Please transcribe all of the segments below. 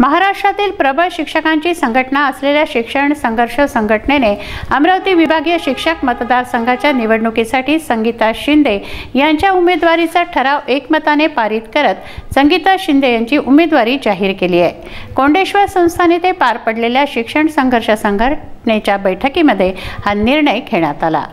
महाराष्ट्रातील प्रबळ शिक्षकांची संघटना असलेल्या शिक्षण संघर्ष संघटनेने अमरावती विभागीय शिक्षक मतदारसंघाच्या निवडणुकीसाठी संगीता शिंदे यांच्या उमेदवारीचा ठराव एकमताने पारित करत संगीता शिंदे यांची उमेदवारी जाहीर केली आहे। कोंडेश्वर संस्थान येथे पार पडलेल्या शिक्षण संघर्ष संघटनेच्या बैठकीमध्ये हा निर्णय घेण्यात आला।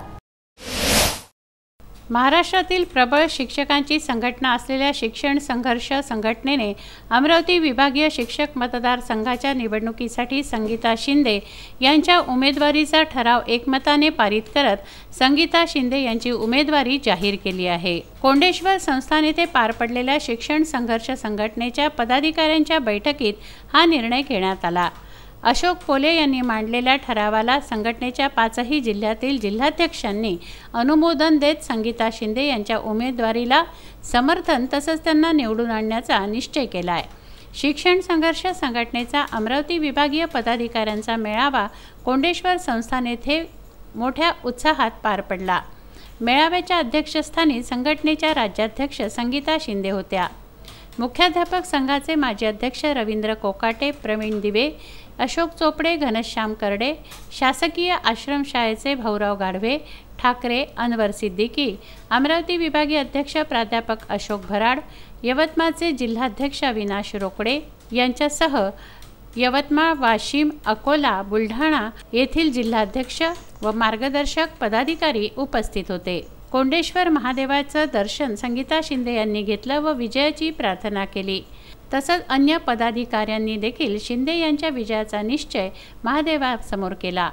महाराष्ट्रातील प्रबळ शिक्षकांची संघटना असलेल्या शिक्षण संघर्ष संघटनेने अमरावती विभागीय शिक्षक मतदारसंघाच्या निवडणुकीसाठी संगीता शिंदे यांच्या उमेदवारीचा ठराव एकमताने पारित करत संगीता शिंदे यांची उमेदवारी जाहीर केली आहे। कोंडेश्वर संस्थान येथे पार पडलेल्या शिक्षण संघर्ष संघटनेच्या पदाधिकाऱ्यांच्या बैठकीत हा निर्णय घेण्यात आला। अशोक पोले यांनी मांडलेल्या ठरावाला संघटनेच्या 5ही जिल्ह्यातील जिल्हाध्यक्षांनी अनुमोदन देत संगीता शिंदे यांच्या उमेदवारीला समर्थन तसंच त्यांना निवडून आणण्याचा निश्चय केला आहे। शिक्षण संघर्ष संघटनेचा अमरावती विभागीय पदाधिकाऱ्यांचा मेळावा कोंडेश्वर संस्थान येथे मोठ्या उत्साहात पार पडला। मेळाव्याच्या अध्यक्षस्थानी संघटनेच्या राज्याध्यक्ष संगीता शिंदे होत्या। मुख्याध्यापक संघाचे माजी अध्यक्ष रवींद्र कोकाटे, प्रवीण दिवे, अशोक चोपडे, घनश्याम करडे, शासकीय आश्रमशाळेचे भाऊराव गाढवे, ठाकरे, अनवर सिद्दीकी, अमरावती विभागीय अध्यक्ष प्राध्यापक अशोक भराड, यवतमाळचे जिल्हाध्यक्ष अविनाश रोकडे यांच्यासह यवतमाळ, वाशिम, अकोला, बुलढाणा येथील जिल्हाध्यक्ष व मार्गदर्शक पदाधिकारी उपस्थित होते। कोंडेश्वर महादेवाचं दर्शन संगीता शिंदे यांनी घेतलं व विजयाची प्रार्थना केली। तसंच अन्य पदाधिकाऱ्यांनी देखील शिंदे यांच्या विजयाचा निश्चय महादेवासमोर केला।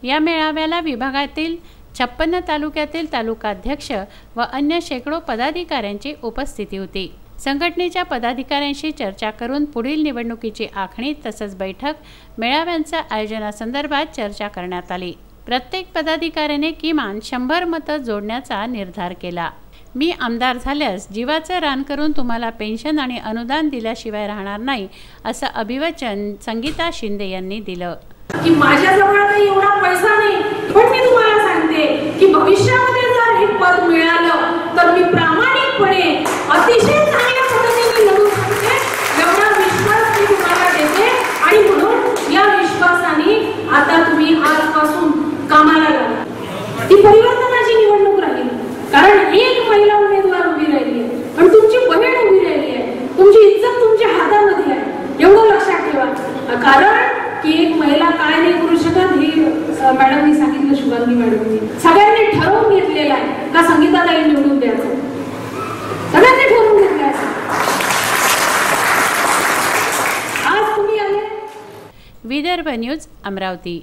या मेळाव्याला विभागातील 56 तालुक्यातील तालुकाध्यक्ष व अन्य शेकडो पदाधिकाऱ्यांची उपस्थिती होती। संघटनेच्या पदाधिकाऱ्यांशी चर्चा करून पुढील निवडणुकीची आखणी तसंच बैठक मेळाव्यांच्या आयोजनासंदर्भात चर्चा करण्यात आली। प्रत्येक पदाधिकाऱ्याने किमान 100 मतं जोडण्याचा निर्धार केला। मी आमदार झाल्यास जीवाचं रान करून तुम्हाला पेन्शन आणि अनुदान दिल्याशिवाय राहणार नाही, असं अभिवचन संगीता शिंदे यांनी दिलं। की माझ्याजवळ काही एवढा पैसा नाही, पण मी तुम्हाला सांगते की भविष्यामध्ये जर हे पद मिळालं तर मी प्रामाणिकपणे अतिशय चांगल्या पद्धतीने लढू शकते, एवढा विश्वास मी तुम्हाला देते। आणि म्हणून या विश्वासाने आता तुम्ही आजपासून कामाला लागा। ही परिवर्तनाची निवडणूक राहील, कारण एक महिला उमेदवार उभी राहिली आहे आणि तुमची बहीण उभी राहिली आहे, तुमची इज्जत तुमच्या हातामध्ये आहे, एवढं लक्षात ठेवा। कारण की एक महिला काय नाही करू शकत हे मॅडमनी सांगितलं, शुभांगी मॅडमनी सगळ्यांनी ठरवून घेतलेलं आहे का संगीताताई निवडून द्यायचं, सगळ्यांनी ठरवून घेतलं आहे। आज तुम्ही आले। विदर्भ न्यूज, अमरावती।